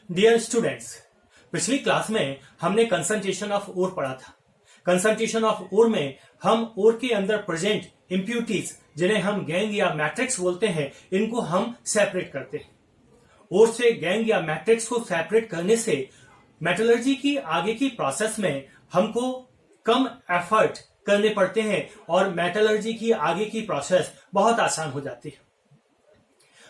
Dear students, पिछली class में हमने कंसंट्रेशन ऑफ ओर पढ़ा था। कंसंट्रेशन ऑफ ओर में हम ओर के अंदर प्रेजेंट इंप्यूरिटीज, जिन्हें हम गैंग या मैट्रिक्स बोलते हैं, इनको हम सेपरेट करते हैं। ओर से गैंग या मैट्रिक्स को सेपरेट करने से मेटलर्जी की आगे की प्रोसेस में हमको कम एफर्ट करने पड़ते हैं और मेटलर्जी की आगे की प्रोसेस बहुत आसान हो जाती है।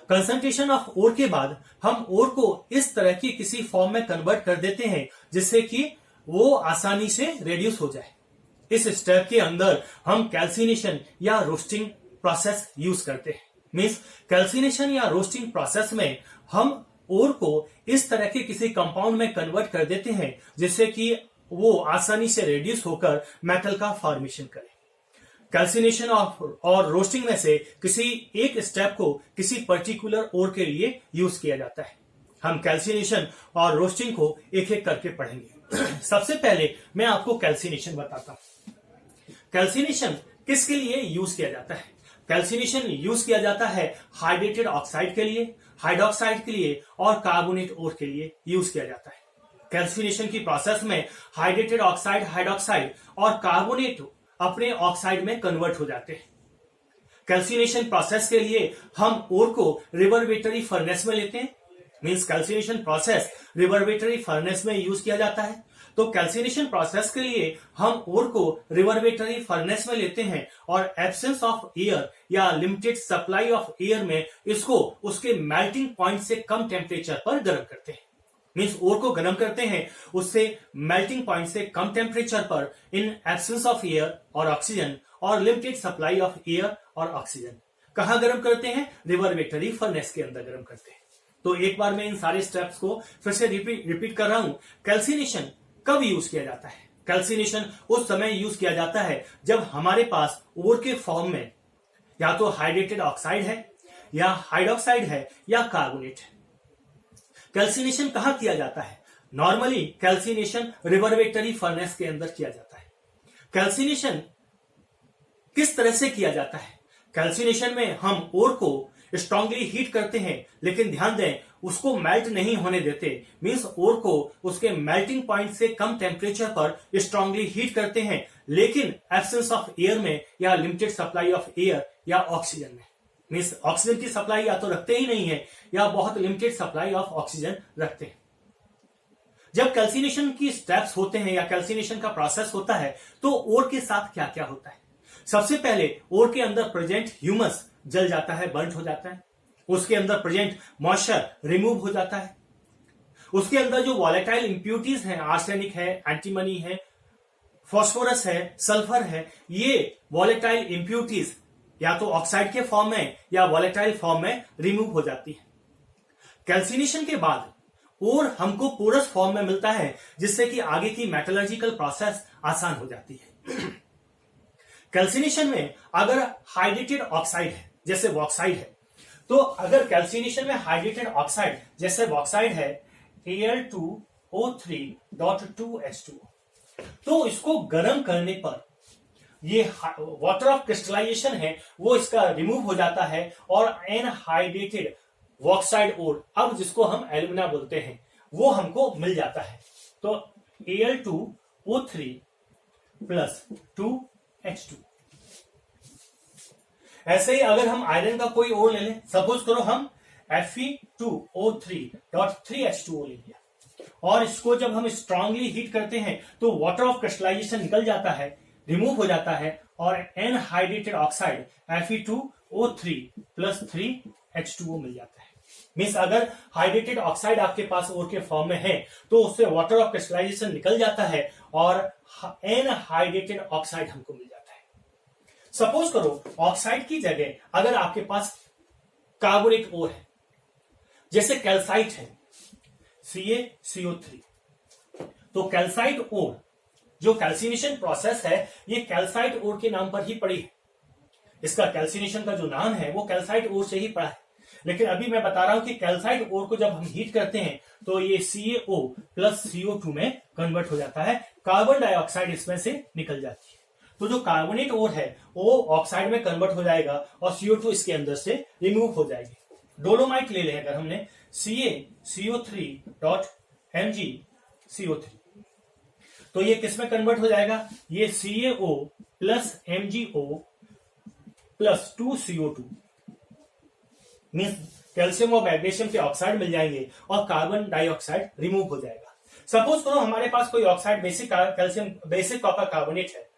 कंसंट्रेशन ऑफ ओर के बाद हम ओर को इस तरह की किसी फॉर्म में कन्वर्ट कर देते हैं जिससे कि वो आसानी से रेड्यूस हो जाए। इस स्टेप के अंदर हम कैल्सिनेशन या रोस्टिंग प्रोसेस यूज करते हैं। मींस कैल्सिनेशन या रोस्टिंग प्रोसेस में हम ओर को इस तरह के किसी कंपाउंड में कन्वर्ट कर देते हैं जिससे कि वो आसानी से रेड्यूस होकर मेटल का फॉर्मेशन करे। कैल्सिनेशन और रोस्टिंग में से किसी एक स्टेप को किसी पर्टिकुलर ओर के लिए यूज किया जाता है। हम कैल्सिनेशन और रोस्टिंग को एक एक करके पढ़ेंगे। सबसे पहले मैं आपको कैल्सिनेशन बताता हूं। कैल्सिनेशन किसके लिए यूज किया जाता है? कैल्सिनेशन यूज किया जाता है हाइड्रेटेड ऑक्साइड के लिए, हाइड्रोक्साइड के लिए और कार्बोनेट ओर के लिए यूज किया जाता है। कैल्सिनेशन की प्रोसेस में हाइड्रेटेड ऑक्साइड, हाइड्रोक्साइड और कार्बोनेट अपने ऑक्साइड में कन्वर्ट हो जाते हैं। कैल्सिनेशन प्रोसेस के लिए हम ओर को रिवर्बेटरी फर्नेस में लेते हैं। मींस कैल्सिनेशन प्रोसेस रिवर्बेटरी फर्नेस में यूज किया जाता है। तो कैल्सिनेशन प्रोसेस के लिए हम ओर को रिवर्बेटरी फर्नेस में लेते हैं और एब्सेंस ऑफ एयर या लिमिटेड सप्लाई ऑफ एयर में इसको उसके मेल्टिंग पॉइंट से कम टेम्परेचर पर गर्म करते हैं। मीन्स ओर को गर्म करते हैं उससे मेल्टिंग पॉइंट से कम टेम्परेचर पर इन एब्सेंस ऑफ एयर और ऑक्सीजन और लिमिटेड सप्लाई ऑफ एयर और ऑक्सीजन। कहां गर्म करते हैं? रिवर्बेटरी फर्नेस के अंदर गर्म करते हैं। तो एक बार मैं इन सारे स्टेप्स को फिर से रिपीट कर रहा हूं। कैल्सिनेशन कब यूज किया जाता है? कैल्सिनेशन उस समय यूज किया जाता है जब हमारे पास ओर के फॉर्म में या तो हाइड्रेटेड ऑक्साइड है या हाइड्रोक्साइड है या कार्बोनेट है। कैल्सिनेशन कहां किया जाता है? नॉर्मली कैल्सिनेशन रिवर्बेटरी फर्नेस के अंदर किया जाता है। कैल्सिनेशन किस तरह से किया जाता है? कैल्सिनेशन में हम ओर को स्ट्रांगली हीट करते हैं, लेकिन ध्यान दें उसको मेल्ट नहीं होने देते। मींस ओर को उसके मेल्टिंग पॉइंट से कम टेम्परेचर पर स्ट्रांगली हीट करते हैं, लेकिन एब्सेंस ऑफ एयर में या लिमिटेड सप्लाई ऑफ एयर या ऑक्सीजन में। मींस ऑक्सीजन की सप्लाई या तो रखते ही नहीं है या बहुत लिमिटेड सप्लाई ऑफ ऑक्सीजन रखते हैं। जब कैल्सिनेशन की स्टेप्स होते हैं या कैल्सिनेशन का प्रोसेस होता है तो ओर के साथ क्या क्या होता है? सबसे पहले ओर के अंदर प्रेजेंट ह्यूमस जल जाता है, बर्न हो जाता है। उसके अंदर प्रेजेंट मॉइस्चर रिमूव हो जाता है। उसके अंदर जो वॉलेटाइल इंप्यूरिटीज हैं, आर्सेनिक है, एंटीमनी है, फॉस्फोरस है, सल्फर है, ये वॉलेटाइल इंप्यूरिटीज या तो ऑक्साइड के फॉर्म में या वॉलेटाइल फॉर्म में रिमूव हो जाती है। कैल्सिनेशन के बाद ओर हमको पोरस फॉर्म में मिलता है जिससे कि आगे की मेटलर्जिकल प्रोसेस आसान हो जाती है। कैल्सिनेशन में अगर हाइड्रेटेड ऑक्साइड है जैसे बॉक्साइड है, तो अगर कैल्सिनेशन में हाइड्रेटेड ऑक्साइड जैसे बॉक्साइड है Al2O3.2H2, तो इसको गर्म करने पर ये वाटर ऑफ क्रिस्टलाइजेशन है वो इसका रिमूव हो जाता है और एनहाइड्रेटेड बॉक्साइड ओर, अब जिसको हम एल्यूमिना बोलते हैं, वो हमको मिल जाता है। तो Al2O3+2H2। ऐसे ही अगर हम आयरन का कोई ओर ले लें, सपोज करो हम Fe2O3.3H2O ले लिया और इसको जब हम स्ट्रांगली हीट करते हैं तो वाटर ऑफ क्रिस्टलाइजेशन निकल जाता है, रिमूव हो जाता है और एनहाइड्रेटेड ऑक्साइड Fe2O3+3H2O मिल जाता है। मीन्स अगर हाइड्रेटेड ऑक्साइड आपके पास ओर के फॉर्म में है तो उससे वाटर ऑफ क्रिस्टलाइजेशन निकल जाता है और एनहाइड्रेटेड ऑक्साइड हमको मिल जाता है। सपोज करो ऑक्साइड की जगह अगर आपके पास कार्बोनेट ओर है जैसे कैल्साइट है CaCO3, तो कैल्साइट ओर जो कैल्सिनेशन प्रोसेस है ये कैल्साइट ओर के नाम पर ही पड़ी है। इसका कैल्सिनेशन का जो नाम है वो कैल्साइट ओर से ही पड़ा है। लेकिन अभी मैं बता रहा हूं कि कैल्साइट ओर को जब हम हीट करते हैं तो ये CaO+CO2 में कन्वर्ट हो जाता है, कार्बन डाइऑक्साइड इसमें से निकल जाती है। तो जो कार्बोनेट ओर है वो ऑक्साइड में कन्वर्ट हो जाएगा और CO2 इसके अंदर से रिमूव हो जाएगी। डोलोमाइट ले लें अगर हमने CaCO3.MgCO3। तो ये किस में कन्वर्ट हो जाएगा, ये CaO plus MgO plus 2CO2 means calcium और मैग्नीशियम के ऑक्साइड मिल जाएंगे और कार्बन डाइऑक्साइड रिमूव हो जाएगा। सपोज करो हमारे पास कोई oxide basic calcium basic copper carbonate है,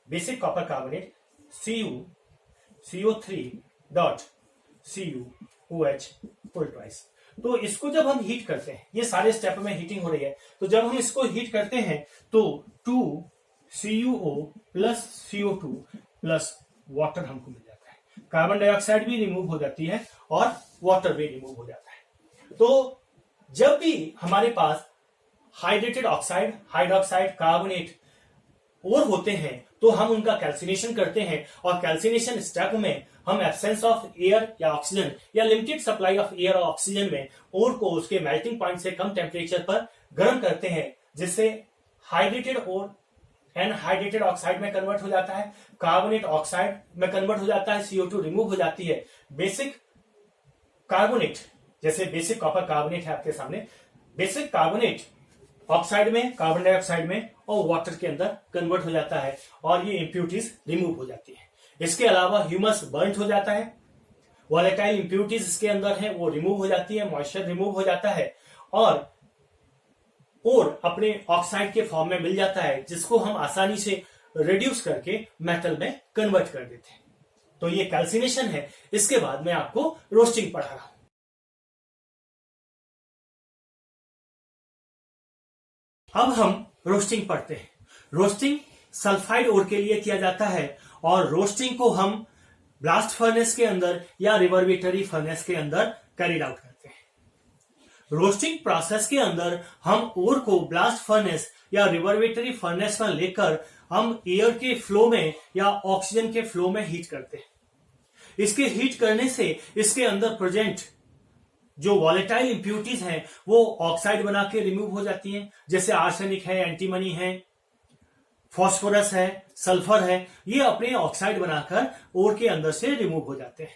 basic copper carbonate CuCO3.CuOH full twice. तो इसको जब हम हीट करते हैं, ये सारे स्टेप में हीटिंग हो रही है, तो जब हम इसको हीट करते हैं तो 2CuO plus CO2 plus water हमको मिल जाता है। कार्बन डाइऑक्साइड भी रिमूव हो जाती है और वाटर भी रिमूव हो जाता है। तो जब भी हमारे पास हाइड्रेटेड ऑक्साइड, हाइड्रोक्साइड, कार्बोनेट और होते हैं तो हम उनका कैल्सिनेशन करते हैं और कैल्सिनेशन स्टेप में हम एब्सेंस ऑफ एयर या ऑक्सीजन या लिमिटेड सप्लाई ऑफ एयर और ऑक्सीजन में ओर को उसके मेल्टिंग पॉइंट से कम टेम्परेचर पर गर्म करते हैं, जिससे हाइड्रेटेड और एनहाइड्रेटेड ऑक्साइड में कन्वर्ट हो जाता है, कार्बोनेट ऑक्साइड में कन्वर्ट हो जाता है, CO2 रिमूव हो जाती है। बेसिक कार्बोनेट जैसे बेसिक कॉपर कार्बोनेट है आपके सामने, बेसिक कार्बोनेट ऑक्साइड में, कार्बन डाइऑक्साइड में और वाटर के अंदर कन्वर्ट हो जाता है और ये इंप्यूरिटीज रिमूव हो जाती है। इसके अलावा ह्यूमस बर्न्ट हो जाता है, वॉलेटाइल इंप्यूरिटीज इसके अंदर है वो रिमूव हो जाती है, मॉइस्चर रिमूव हो जाता है और अपने ऑक्साइड के फॉर्म में मिल जाता है, जिसको हम आसानी से रिड्यूस करके मेटल में कन्वर्ट कर देते हैं। तो ये कैल्सिनेशन है। इसके बाद मैं आपको रोस्टिंग पढ़ा रहा हूं। अब हम रोस्टिंग पढ़ते हैं। रोस्टिंग सल्फाइड ओर के लिए किया जाता है और रोस्टिंग को हम ब्लास्ट फर्नेस के अंदर या रिवर्बेटरी फर्नेस के अंदर कैरिड आउट करते हैं। रोस्टिंग प्रोसेस के अंदर हम ओर को ब्लास्ट फर्नेस या रिवर्बेटरी फर्नेस में लेकर हम एयर के फ्लो में या ऑक्सीजन के फ्लो में हीट करते हैं। इसके हीट करने से इसके अंदर प्रेजेंट जो वॉलेटाइल इंप्यूरिटीज हैं वो ऑक्साइड बना के रिमूव हो जाती हैं, जैसे आर्सेनिक है, एंटीमनी है, फॉस्फोरस है, सल्फर है, ये अपने ऑक्साइड बनाकर ओर के अंदर से रिमूव हो जाते हैं।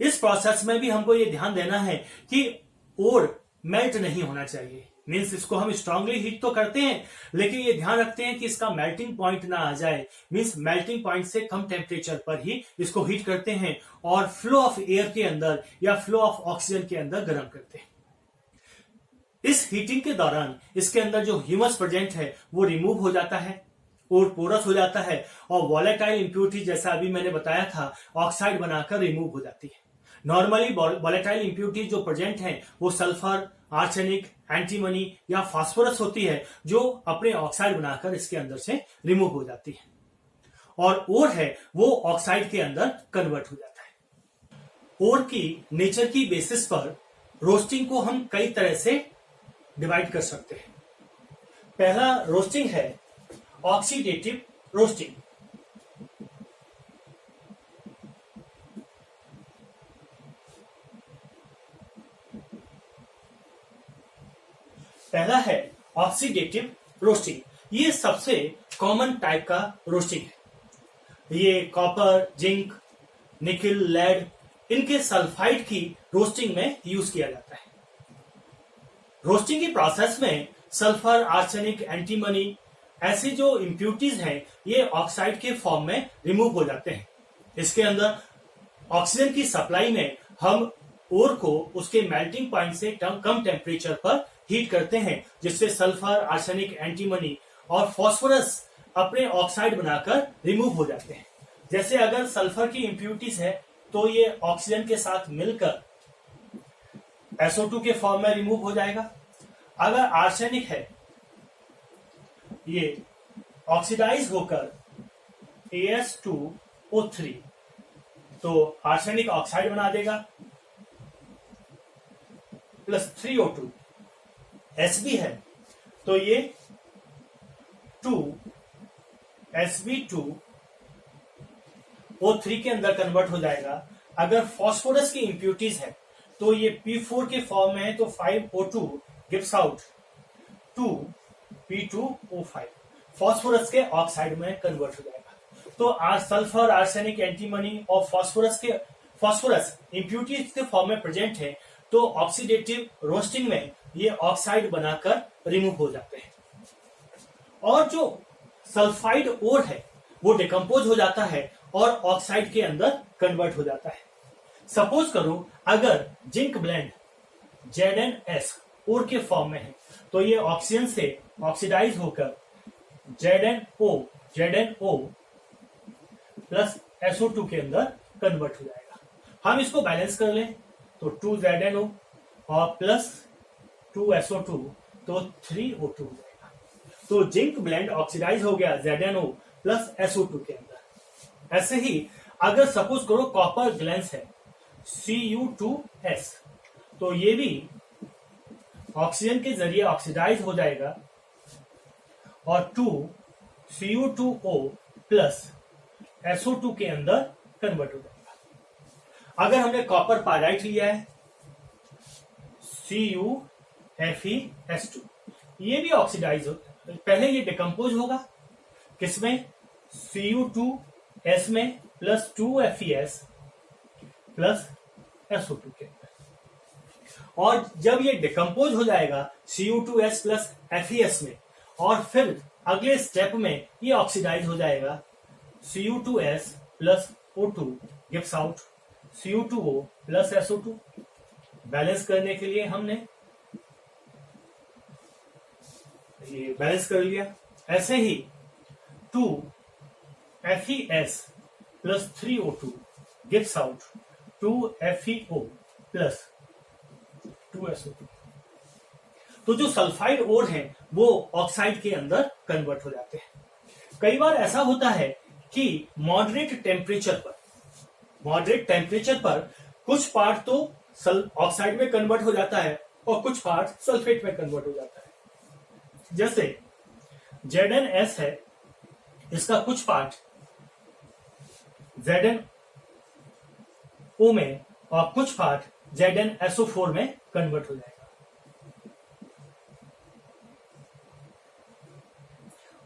इस प्रोसेस में भी हमको ये ध्यान देना है कि ओर मेल्ट नहीं होना चाहिए। मीन्स इसको हम स्ट्रांगली हीट तो करते हैं लेकिन ये ध्यान रखते हैं कि इसका मेल्टिंग पॉइंट ना आ जाए। मीन्स मेल्टिंग पॉइंट से कम टेम्परेचर पर ही इसको हीट करते हैं और फ्लो ऑफ एयर के अंदर या फ्लो ऑफ ऑक्सीजन के अंदर गर्म करते हैं। इस हीटिंग के दौरान इसके अंदर जो ह्यूमस प्रेजेंट है वो रिमूव हो जाता है और पोरस हो जाता है और वॉलेटाइल इंप्यूरिटी जैसा अभी मैंने बताया था ऑक्साइड बनाकर रिमूव हो जाती है। नॉर्मली वॉलेटाइल इंप्यूरिटी जो प्रेजेंट है वो सल्फर, आर्सेनिक, एंटीमनी या फास्फोरस होती है जो अपने ऑक्साइड बनाकर इसके अंदर से रिमूव हो जाती है और ओर है वो ऑक्साइड के अंदर कन्वर्ट हो जाता है। ओर की नेचर की बेसिस पर रोस्टिंग को हम कई तरह से डिवाइड कर सकते हैं। पहला रोस्टिंग है ऑक्सीडेटिव रोस्टिंग। पहला है ऑक्सीडेटिव रोस्टिंग। ये सबसे कॉमन टाइप का रोस्टिंग है। ये कॉपर, जिंक, निकिल, लेड इनके सल्फाइड की रोस्टिंग में यूज किया जाता है। रोस्टिंग की प्रोसेस में सल्फर, आर्सेनिक, एंटीमनी ऐसी जो इंप्यूरिटीज हैं ये ऑक्साइड के फॉर्म में रिमूव हो जाते हैं। इसके अंदर ऑक्सीजन की सप्लाई में हम ओर को उसके मेल्टिंग पॉइंट से कम टेम्परेचर पर हीट करते हैं, जिससे सल्फर, आर्सेनिक, एंटीमनी और फास्फोरस अपने ऑक्साइड बनाकर रिमूव हो जाते हैं। जैसे अगर सल्फर की इंप्यूरिटीज है तो ये ऑक्सीजन के साथ मिलकर SO2 के फॉर्म में रिमूव हो जाएगा। अगर आर्सेनिक है ये ऑक्सीडाइज होकर AS2O3 तो आर्सेनिक ऑक्साइड बना देगा प्लस 3O2। Sb है तो ये 2Sb2O3 के अंदर कन्वर्ट हो जाएगा। अगर फास्फोरस की इंप्यूरिटीज है तो ये P4 के फॉर्म में है तो 5O2 gives out 2P2O5 phosphorus के ऑक्साइड में कन्वर्ट हो जाएगा। तो सल्फर, आर्सेनिक, एंटीमनी और फास्फोरस के फास्फोरस इम्प्यूरिटीज के फॉर्म में प्रेजेंट है तो ऑक्सीडेटिव रोस्टिंग में ये ऑक्साइड बनाकर रिमूव हो जाते हैं। और जो सल्फाइड ओर है वो डिकम्पोज हो जाता है और ऑक्साइड के अंदर कन्वर्ट हो जाता है। सपोज करो अगर जिंक ब्लेंड ZnS ओर के फॉर्म में है तो ये ऑक्सीजन से ऑक्सीडाइज होकर ZnO प्लस SO2 के अंदर कन्वर्ट हो जाएगा। हम इसको बैलेंस कर लें तो 2ZnO और प्लस 2SO2 तो 3O2 हो जाएगा। तो जिंक ब्लेंड ऑक्सीडाइज हो गया ZnO प्लस SO2 के अंदर। ऐसे ही अगर सपोज करो कॉपर ग्लैंस है Cu2S तो ये भी ऑक्सीजन के जरिए ऑक्सीडाइज हो जाएगा और 2Cu2O प्लस SO2 के अंदर कन्वर्ट हो जाएगा। अगर हमने कॉपर पायराइट लिया है CuFeS2 ये भी ऑक्सीडाइज हो, पहले ये डिकम्पोज होगा किसमें Cu2S में प्लस 2FeS प्लस SO2 के अंदर। और जब ये डिकम्पोज हो जाएगा Cu2S प्लस FeS में और फिर अगले स्टेप में ये ऑक्सीडाइज हो जाएगा Cu2S plus O2 gives out Cu2O plus SO2। Balance करने के लिए हमने ये बैलेंस कर लिया। ऐसे ही 2FeS plus 3O2 gives out 2FeO plus 2SO2। तो जो सल्फाइड ओर है वो ऑक्साइड के अंदर कन्वर्ट हो जाते हैं। कई बार ऐसा होता है कि मॉडरेट टेम्परेचर पर कुछ पार्ट तो ऑक्साइड में कन्वर्ट हो जाता है और कुछ पार्ट सल्फेट में कन्वर्ट हो जाता है। जैसे ZnS है इसका कुछ पार्ट ZnO में और कुछ पार्ट ZnSO4 में कन्वर्ट हो जाएगा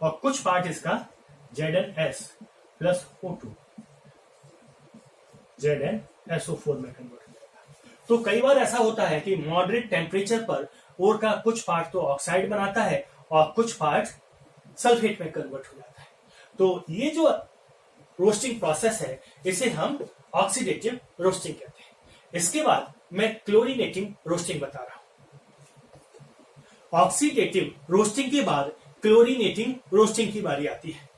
और कुछ पार्ट इसका ZnS प्लस O2 ZnSO4 में कन्वर्ट हो जाएगा। तो कई बार ऐसा होता है कि मॉडरेट टेम्परेचर पर ओर का कुछ पार्ट तो ऑक्साइड बनाता है और कुछ पार्ट सल्फेट में कन्वर्ट हो जाता है। तो ये जो रोस्टिंग प्रोसेस है इसे हम ऑक्सीडेटिव रोस्टिंग कहते हैं। इसके बाद मैं क्लोरीनेटिंग रोस्टिंग बता रहा हूं। ऑक्सीडेटिव रोस्टिंग के बाद क्लोरीनेटिंग रोस्टिंग की बारी आती है।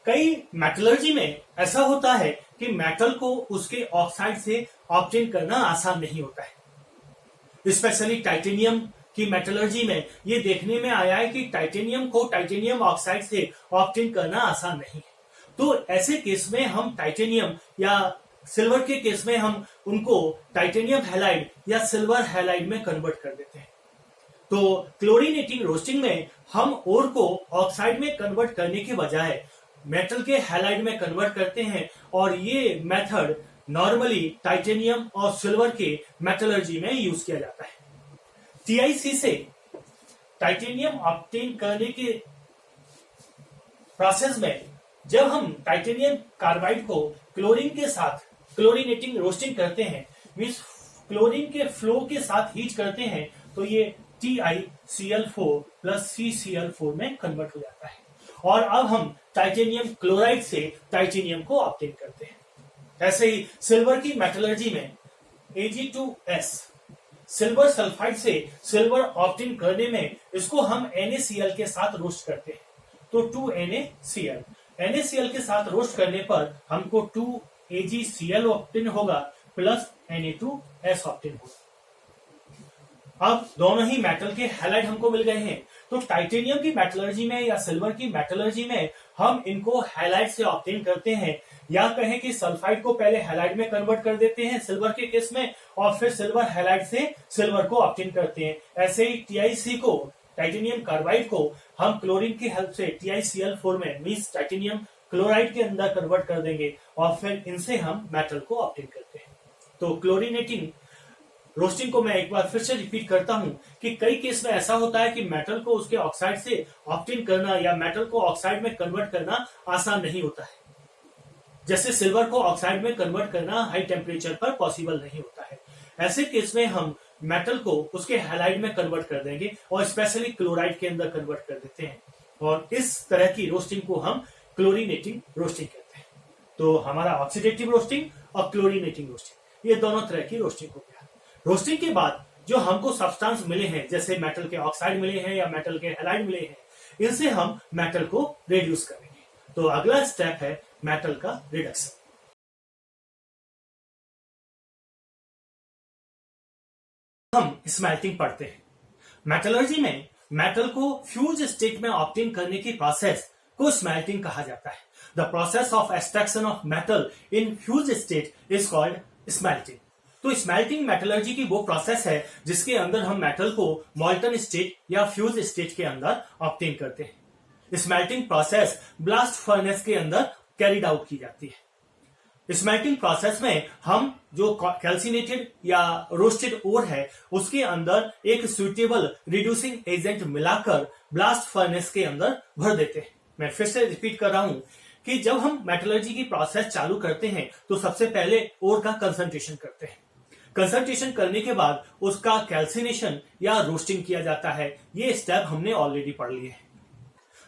कई मेटलर्जी में ऐसा होता है कि मेटल को उसके ऑक्साइड से ऑब्टेन करना आसान नहीं होता है। स्पेशली टाइटेनियम की मेटलर्जी में ये देखने में आया है कि टाइटेनियम को टाइटेनियम ऑक्साइड से ऑब्टेन करना आसान नहीं है। तो ऐसे केस में हम टाइटेनियम या सिल्वर के केस में हम उनको टाइटेनियम हैलाइड या सिल्वर हैलाइड में कन्वर्ट कर देते हैं। तो क्लोरीनेटिंग रोस्टिंग में हम ओर को ऑक्साइड में कन्वर्ट करने के बजाय मेटल के हैलाइड में कन्वर्ट करते हैं और ये मेथड नॉर्मली टाइटेनियम और सिल्वर के मेटलर्जी में यूज किया जाता है। TIC से टाइटेनियम ऑब्टेन करने के प्रोसेस में जब हम टाइटेनियम कार्बाइड को क्लोरीन के साथ क्लोरीनेटिंग रोस्टिंग करते हैं मींस क्लोरीन के फ्लो के साथ हीट करते हैं तो ये TiCl4 प्लस CCl4 में कन्वर्ट हो जाता है और अब हम टाइटेनियम क्लोराइड से टाइटेनियम को ऑब्टेन करते हैं। ऐसे ही सिल्वर की मेटलर्जी में Ag2S सिल्वर सल्फाइड से सिल्वर ऑब्टेन करने में इसको हम NaCl के साथ रोस्ट करते हैं तो 2NaCl NaCl के साथ रोस्ट करने पर हमको 2AgCl ऑब्टेन होगा प्लस Na2S ऑब्टेन होगा। अब दोनों ही मेटल के हैलाइड हमको मिल गए हैं तो टाइटेनियम की मेटलर्जी में या सिल्वर की मेटलर्जी में हम इनको हैलाइड से ऑब्टेन करते हैं या कहें कि सल्फाइड को पहले हैलाइड में कन्वर्ट कर देते हैं सिल्वर के केस में और फिर सिल्वर हैलाइड से सिल्वर को ऑब्टेन करते हैं। ऐसे ही TiC को टाइटेनियम कार्बाइड को हम क्लोरीन की हेल्प से TiCl4 में मींस टाइटेनियम क्लोराइड के अंदर कन्वर्ट कर देंगे और फिर इनसे हम मेटल को ऑब्टेन करते हैं। तो क्लोरीनेटिंग रोस्टिंग को मैं एक बार फिर से रिपीट करता हूं कि कई केस में ऐसा होता है कि मेटल को उसके ऑक्साइड से ऑब्टेन करना या मेटल को ऑक्साइड में कन्वर्ट करना आसान नहीं होता है। जैसे सिल्वर को ऑक्साइड में कन्वर्ट करना हाई टेम्परेचर पर पॉसिबल नहीं होता है। ऐसे केस में हम मेटल को उसके हैलाइड में कन्वर्ट कर देंगे और स्पेशली क्लोराइड के अंदर कन्वर्ट कर देते हैं, और इस तरह की रोस्टिंग को हम क्लोरीनेटिंग रोस्टिंग कहते हैं। तो हमारा ऑक्सीडेटिव रोस्टिंग और क्लोरीनेटिंग रोस्टिंग, ये दोनों तरह की रोस्टिंग हो गया। रोस्टिंग के बाद जो हमको सब्सटेंस मिले हैं, जैसे मेटल के ऑक्साइड मिले हैं या मेटल के हैलाइड मिले हैं, इनसे हम मेटल को रिड्यूस करेंगे। तो अगला स्टेप है मेटल का रिडक्शन। हम स्मेल्टिंग पढ़ते हैं। मेटलर्जी में मेटल को फ्यूज स्टेट में ऑब्टेन करने की प्रोसेस को स्मेल्टिंग कहा जाता है। The process of extraction of metal in fuse state is called smelting. तो स्मेल्टिंग मेटलर्जी की वो प्रोसेस है जिसके अंदर हम मेटल को मॉल्टन स्टेट या फ्यूज स्टेट के अंदर ऑब्टेन करते हैं। स्मेल्टिंग प्रोसेस ब्लास्ट फर्नेस के अंदर कैरिड आउट की जाती है। स्मेल्टिंग प्रोसेस में हम जो कैल्सिनेटेड या रोस्टेड ओर है उसके अंदर एक सुइटेबल रिड्यूसिंग एजेंट मिलाकर ब्लास्ट फर्नेस के अंदर भर देते हैं। मैं फिर से रिपीट कर रहा हूं कि जब हम मेटलर्जी की प्रोसेस चालू करते हैं तो सबसे पहले ओर का कंसंट्रेशन करते हैं। कंसंट्रेशन करने के बाद उसका कैल्सिनेशन या रोस्टिंग किया जाता है। ये स्टेप हमने ऑलरेडी पढ़ लिए हैं।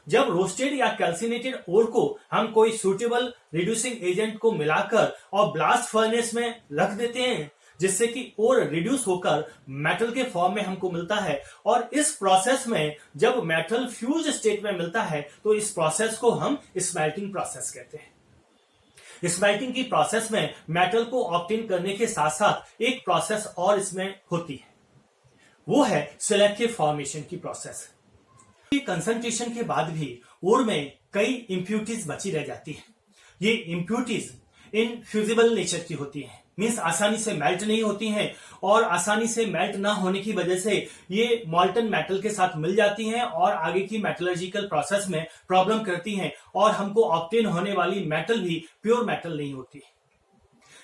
जब रोस्टेड या कैल्सिनेटेड ओर को हम कोई सुटेबल रिड्यूसिंग एजेंट को मिलाकर और ब्लास्ट फर्नेस में रख देते हैं, जिससे कि ओर रिड्यूस होकर मेटल के फॉर्म में हमको मिलता है, और इस प्रोसेस में जब मेटल फ्यूज स्टेट में मिलता है तो इस प्रोसेस को हम स्मेल्टिंग प्रोसेस कहते हैं। स्मेल्टिंग की प्रोसेस में मेटल को ऑब्टेन करने के साथ साथ एक प्रोसेस और इसमें होती है, वो है सिलेक्टिव फॉर्मेशन की प्रोसेस। कंसंट्रेशन के बाद भी ओर में कई इंप्यूरिटीज बची रह जाती हैं। ये इंप्यूरिटीज इनफ्यूजिबल नेचर की होती हैं, मींस आसानी से मेल्ट नहीं होती हैं, और आसानी से मेल्ट ना होने की वजह से ये मॉल्टन मेटल के साथ मिल जाती हैं और आगे की मेटलर्जिकल प्रोसेस में प्रॉब्लम करती हैं, और हमको ऑब्टेन होने वाली मेटल भी प्योर मेटल नहीं होती।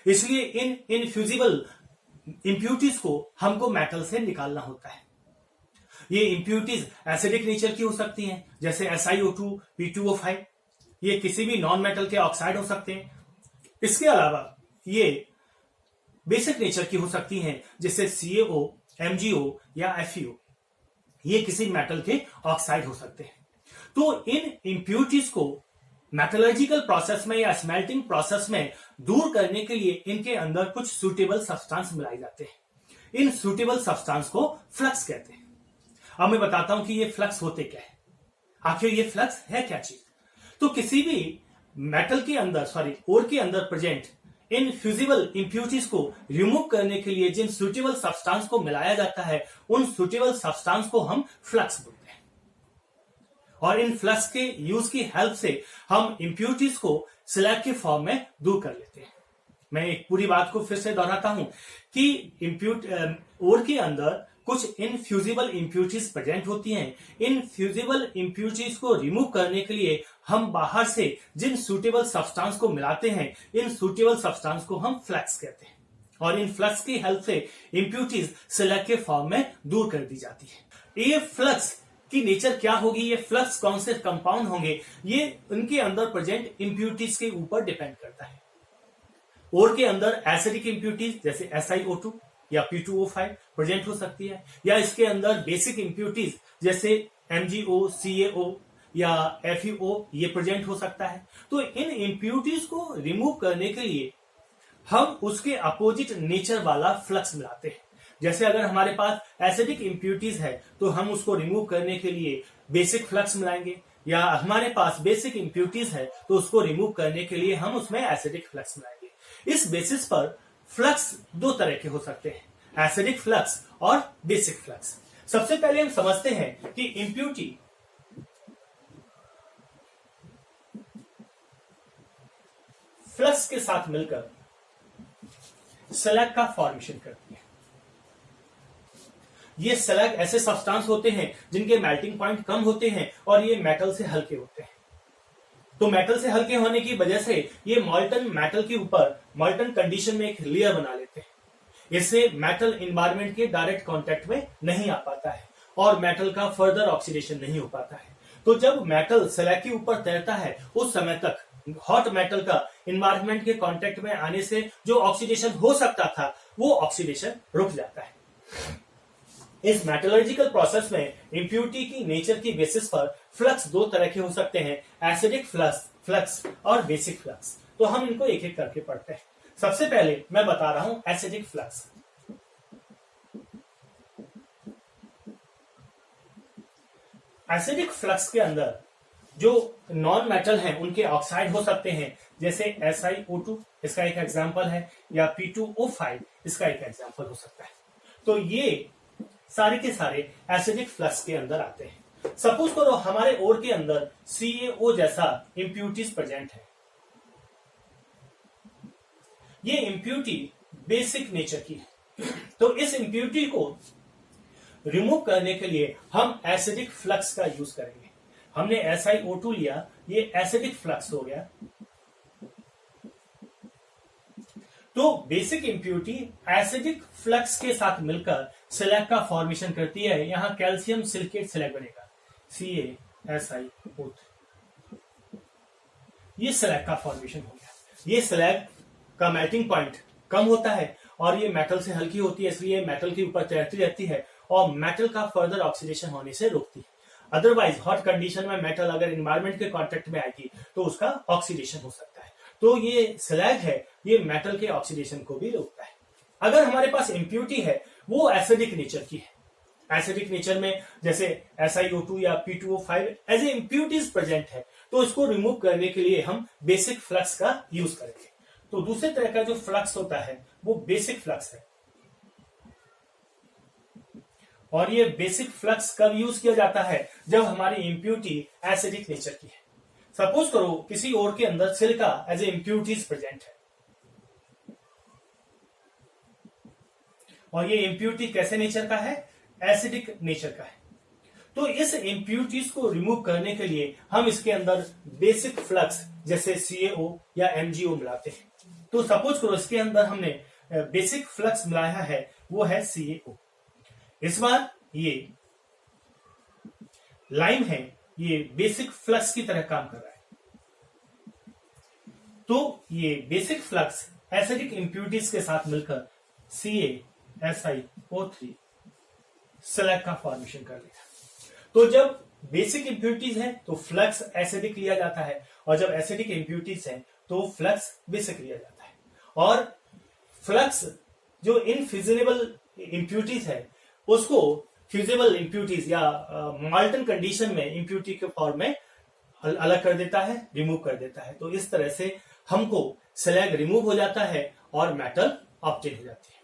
इसलिए इन इनफ्यूजिबल इंप्यूरिटीज को हमको मेटल से निकालना होता है। ये इंप्यूरिटीज एसिडिक नेचर की हो सकती हैं, जैसे SiO2, P2O5। ये किसी भी नॉन मेटल के ऑक्साइड हो सकते हैं। इसके अलावा ये बेसिक नेचर की हो सकती हैं, जैसे CaO, MgO या FeO। ये किसी मेटल के ऑक्साइड हो सकते हैं। तो इन इंप्यूरिटीज को मेटलर्जिकल प्रोसेस में या स्मेल्टिंग प्रोसेस में दूर करने के लिए इनके अंदर कुछ सुटेबल सब्सटेंस मिलाए जाते हैं। इन सुटेबल सब्सटेंस को फ्लक्स कहते हैं। अब मैं बताता हूं कि ये फ्लक्स होते क्या है, आखिर ये फ्लक्स है क्या चीज। तो किसी भी मेटल के अंदर ओर के अंदर प्रेजेंट इन फ्यूजिबल इंप्यूरिटीज को रिमूव करने के लिए जिन सुटेबल सब्सटेंस को मिलाया जाता है, उन सुटेबल सब्सटेंस को हम फ्लक्स बोलते हैं। और इन फ्लक्स के यूज की हेल्प से हम इंप्यूरिटीज को स्लैग के फॉर्म में दूर कर लेते हैं। मैं एक पूरी बात को फिर से दोहराता हूं कि ओर के अंदर कुछ इनफ्यूजिबल इंप्यूरिटीज प्रेजेंट होती हैं। इन फ्यूजिबल इंप्यूरिटीज को रिमूव करने के लिए हम बाहर से जिन सुटेबल सब्सटेंस को मिलाते हैं, इन सुटेबल सब्सटेंस को हम फ्लक्स कहते हैं, और इन फ्लक्स की हेल्प से इंप्यूरिटीज स्लग के फॉर्म में दूर कर दी जाती है। ये फ्लक्स की नेचर क्या होगी, ये फ्लक्स कौन से कंपाउंड होंगे, ये उनके अंदर प्रेजेंट इंप्यूरिटीज के ऊपर डिपेंड करता है। ओर के अंदर एसिडिक इंप्यूरिटीज जैसे SiO2 या P2O5 प्रेजेंट हो सकती है, या इसके अंदर बेसिक इंप्यूरिटीज जैसे MgO, CaO या FeO ये प्रेजेंट हो सकता है। तो इन इंप्यूरिटीज को रिमूव करने के लिए हम उसके अपोजिट नेचर वाला फ्लक्स मिलाते हैं। जैसे अगर हमारे पास एसिडिक इंप्यूरिटीज है तो हम उसको रिमूव करने के लिए बेसिक फ्लक्स मिलाएंगे, या हमारे पास बेसिक इंप्यूरिटीज है तो उसको रिमूव करने के लिए हम उसमें एसिडिक फ्लक्स मिलाएंगे। इस बेसिस पर फ्लक्स दो तरह के हो सकते हैं, एसिडिक फ्लक्स और बेसिक फ्लक्स। सबसे पहले हम समझते हैं कि इंप्यूरिटी फ्लक्स के साथ मिलकर स्लैग का फॉर्मेशन करती है। ये स्लैग ऐसे सब्सटेंस होते हैं जिनके मेल्टिंग पॉइंट कम होते हैं और ये मेटल से हल्के होते हैं। तो मेटल से हल्के होने की वजह से ये मॉल्टन मेटल के ऊपर मॉल्टन कंडीशन में एक लेयर बना लेते हैं। इससे मेटल एनवायरनमेंट के डायरेक्ट कांटेक्ट में नहीं आ पाता है और मेटल का फर्दर ऑक्सीडेशन नहीं हो पाता है। तो जब मेटल स्लैग के ऊपर तैरता है उस समय तक हॉट मेटल का इन्वायरमेंट के कांटेक्ट में आने से जो ऑक्सीडेशन हो सकता था वो ऑक्सीडेशन रुक जाता है। इस मेटलर्जिकल प्रोसेस में इंप्यूरिटी की नेचर की बेसिस पर फ्लक्स दो तरह के हो सकते हैं, एसिडिक फ्लक्स और बेसिक फ्लक्स। तो हम इनको एक एक करके पढ़ते हैं। सबसे पहले मैं बता रहा हूं एसिडिक फ्लक्स। एसिडिक फ्लक्स के अंदर जो नॉन मेटल हैं उनके ऑक्साइड हो सकते हैं, जैसे SiO2 इसका एक एग्जांपल है, या P2O5 इसका एक एग्जांपल हो सकता है। तो ये सारे के सारे एसिडिक फ्लक्स के अंदर आते हैं। सपोज करो हमारे ओर के अंदर CaO जैसा इंप्यूरिटीज प्रेजेंट है। ये इंप्यूरिटी बेसिक नेचर की है, तो इस इंप्यूरिटी को रिमूव करने के लिए हम एसिडिक फ्लक्स का यूज करेंगे। हमने SiO2 लिया, ये एसिडिक फ्लक्स हो गया। तो बेसिक इंप्यूरिटी एसिडिक फ्लक्स के साथ मिलकर स्लैग का फॉर्मेशन करती है। यहां कैल्शियम सिलिकेट स्लैग बनेगा, CaSiO3। ये स्लैग का फॉर्मेशन हो गया। ये स्लैग का मेल्टिंग पॉइंट कम होता है और ये मेटल से हल्की होती है, इसलिए मेटल के ऊपर तैरती रहती है और मेटल का फर्दर ऑक्सीडेशन होने से रोकती है। अदरवाइज हॉट कंडीशन में मेटल अगर एनवायरमेंट के कांटेक्ट में आएगी तो उसका ऑक्सीडेशन हो सकता है। तो ये स्लैग है, ये मेटल के ऑक्सीडेशन को भी रोकता है। अगर हमारे पास इंप्यूरिटी है वो एसिडिक नेचर की है, एसिडिक नेचर में जैसे SiO2 या P2O5 as a impurities present है, तो इसको रिमूव करने के लिए हम बेसिक फ्लक्स का यूज करेंगे। तो दूसरे तरह का जो फ्लक्स होता है वो बेसिक फ्लक्स है। और ये बेसिक फ्लक्स कब यूज किया जाता है? जब हमारी इंप्यूरिटी एसिडिक नेचर की है। सपोज करो किसी और के अंदर silica as a impurities present है, और ये इंप्यूरिटी कैसे नेचर का है? एसिडिक नेचर का है। तो इस इंप्यूरिटीज को रिमूव करने के लिए हम इसके अंदर बेसिक फ्लक्स जैसे CaO या MgO मिलाते हैं। तो सपोज करो इसके अंदर हमने बेसिक फ्लक्स मिलाया है, वो है CaO। इस बार ये लाइम है, ये बेसिक फ्लक्स की तरह काम कर रहा है। तो ये बेसिक फ्लक्स एसिडिक इंप्यूरिटीज के साथ मिलकर CaSiO3 स्लैग का फॉर्मेशन कर लेगा। तो जब बेसिक इंप्यूरिटीज है तो फ्लक्स एसिडिक लिया जाता है, और जब एसिडिक इंप्यूरिटीज है तो फ्लक्स बेसिक लिया जाता है। और फ्लक्स जो इनफ्यूजिबल इंप्यूरिटीज है उसको फ्यूजिबल इंप्यूरिटीज या मॉल्टन कंडीशन में इंप्यूरिटी के फॉर्म में अलग कर देता है, रिमूव कर देता है। तो इस तरह से हमको स्लैग रिमूव हो जाता है और मेटल ऑब्टेन हो जाती है।